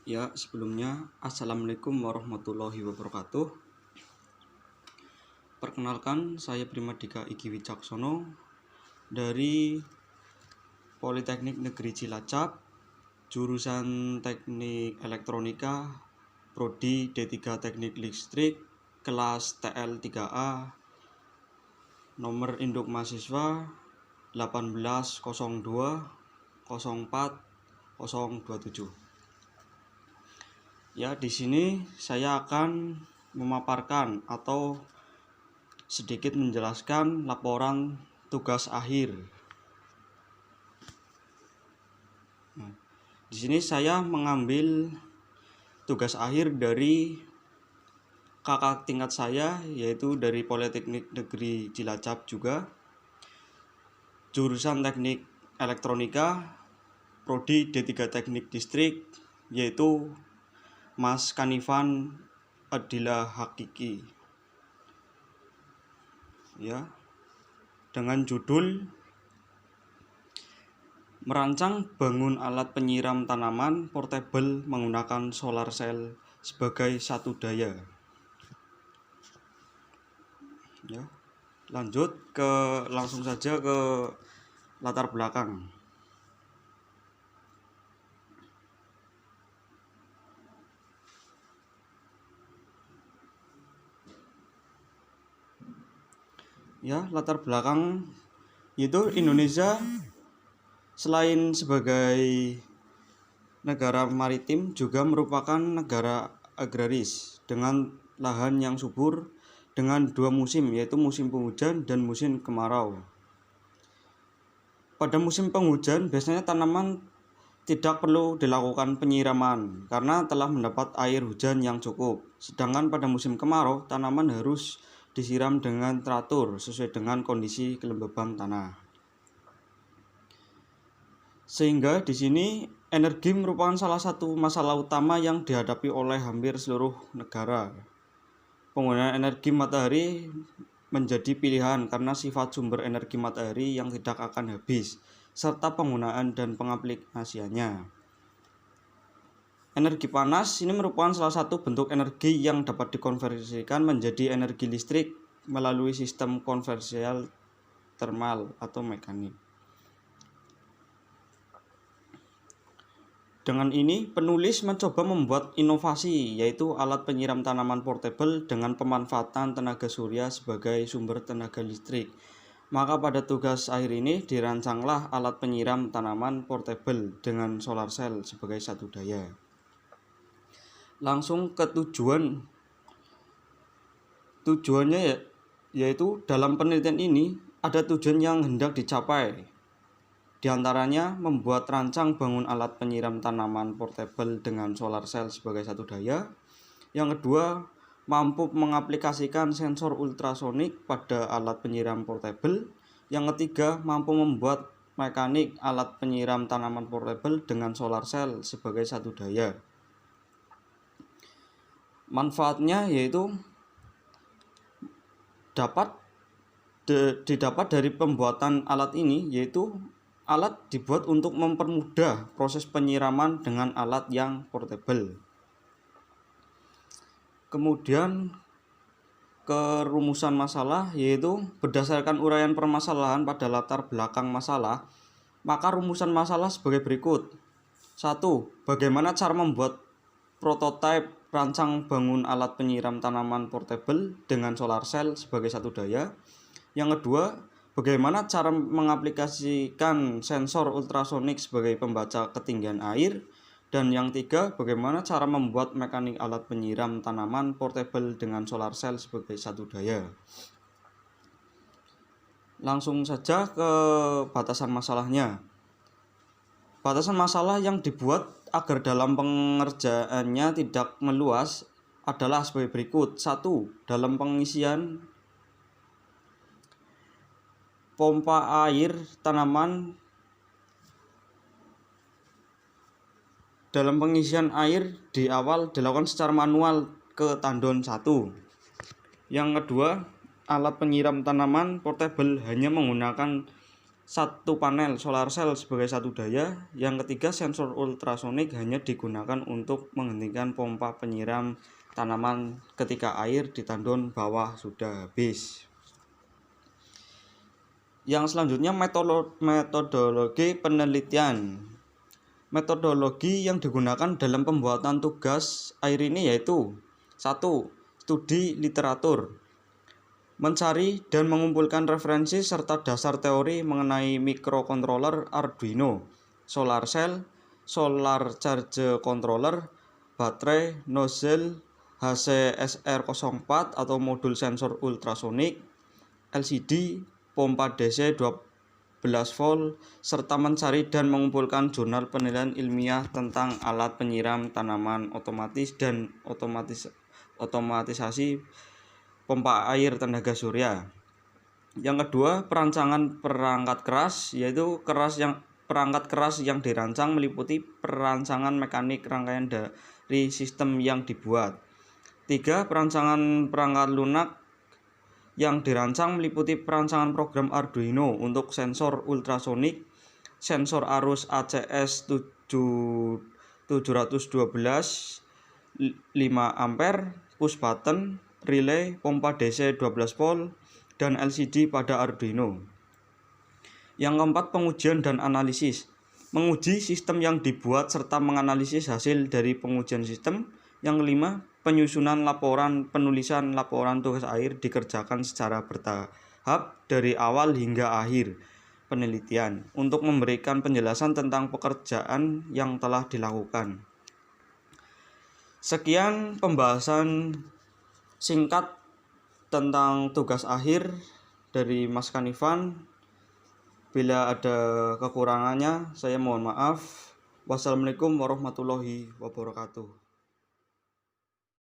Ya, sebelumnya Assalamualaikum warahmatullahi wabarakatuh. Perkenalkan, saya Primadika Iki Wicaksono dari Politeknik Negeri Cilacap, jurusan Teknik Elektronika, Prodi D3 Teknik Listrik, kelas TL3A, nomor induk mahasiswa 1802040027. Ya, di sini saya akan memaparkan atau sedikit menjelaskan laporan tugas akhir. Di sini saya mengambil tugas akhir dari kakak tingkat saya, yaitu dari Politeknik Negeri Cilacap juga, jurusan Teknik Elektronika, Prodi D3 Teknik Listrik, yaitu Mas Kanifan Adila Hakiki. Ya, dengan judul merancang bangun alat penyiram tanaman portable menggunakan solar cell sebagai satu daya. Ya, langsung saja ke latar belakang. Ya, latar belakang itu Indonesia selain sebagai negara maritim juga merupakan negara agraris dengan lahan yang subur dengan dua musim, yaitu musim penghujan dan musim kemarau. Pada musim penghujan biasanya tanaman tidak perlu dilakukan penyiraman karena telah mendapat air hujan yang cukup. Sedangkan pada musim kemarau tanaman harus disiram dengan teratur sesuai dengan kondisi kelembaban tanah. Sehingga di sini energi merupakan salah satu masalah utama yang dihadapi oleh hampir seluruh negara. Penggunaan energi matahari menjadi pilihan karena sifat sumber energi matahari yang tidak akan habis, serta penggunaan dan pengaplikasiannya. Energi panas ini merupakan salah satu bentuk energi yang dapat dikonversikan menjadi energi listrik melalui sistem konversial termal atau mekanik. Dengan ini, penulis mencoba membuat inovasi, yaitu alat penyiram tanaman portable dengan pemanfaatan tenaga surya sebagai sumber tenaga listrik. Maka pada tugas akhir ini dirancanglah alat penyiram tanaman portable dengan solar cell sebagai satu daya. Langsung ke tujuannya yaitu dalam penelitian ini ada tujuan yang hendak dicapai. Di antaranya membuat rancang bangun alat penyiram tanaman portable dengan solar cell sebagai satu daya. Yang kedua, mampu mengaplikasikan sensor ultrasonik pada alat penyiram portable. Yang ketiga, mampu membuat mekanik alat penyiram tanaman portable dengan solar cell sebagai satu daya. Manfaatnya yaitu didapat dari pembuatan alat ini, yaitu alat dibuat untuk mempermudah proses penyiraman dengan alat yang portable. Kemudian ke rumusan masalah, yaitu berdasarkan uraian permasalahan pada latar belakang masalah, maka rumusan masalah sebagai berikut. 1. Bagaimana cara membuat prototipe rancang bangun alat penyiram tanaman portable dengan solar cell sebagai satu daya. Yang kedua, bagaimana cara mengaplikasikan sensor ultrasonik sebagai pembaca ketinggian air. Dan yang ketiga, bagaimana cara membuat mekanik alat penyiram tanaman portable dengan solar cell sebagai satu daya. Langsung saja ke batasan masalahnya. Batasan masalah yang dibuat agar dalam pengerjaannya tidak meluas adalah sebagai berikut. 1. Dalam pengisian pompa air tanaman di awal dilakukan secara manual ke tandon 1. Yang kedua, alat penyiram tanaman portable hanya menggunakan satu panel solar cell sebagai satu daya. Yang ketiga, sensor ultrasonik hanya digunakan untuk menghentikan pompa penyiram tanaman ketika air di tandon bawah sudah habis. Yang selanjutnya, metodologi penelitian. Metodologi yang digunakan dalam pembuatan tugas air ini yaitu: 1. Studi literatur. Mencari dan mengumpulkan referensi serta dasar teori mengenai microcontroller Arduino, solar cell, solar charge controller, baterai, nozzle, HCSR04 atau modul sensor ultrasonik, LCD, pompa DC 12 volt, serta mencari dan mengumpulkan jurnal penelitian ilmiah tentang alat penyiram tanaman otomatis dan otomatisasi pompa air tenaga surya. Yang kedua, perancangan perangkat keras, yaitu perangkat keras yang dirancang meliputi perancangan mekanik rangkaian dari sistem yang dibuat. 3. Perancangan perangkat lunak yang dirancang meliputi perancangan program Arduino untuk sensor ultrasonik, sensor arus ACS 712 5 ampere, push button, relay, pompa DC 12 volt, dan LCD pada Arduino. Yang keempat, pengujian dan analisis. Menguji sistem yang dibuat serta menganalisis hasil dari pengujian sistem. Yang kelima, penyusunan penulisan laporan tugas air dikerjakan secara bertahap dari awal hingga akhir penelitian untuk memberikan penjelasan tentang pekerjaan yang telah dilakukan. Sekian pembahasan singkat tentang tugas akhir dari Mas Kanifan. Bila ada kekurangannya, saya mohon maaf. Wassalamualaikum warahmatullahi wabarakatuh.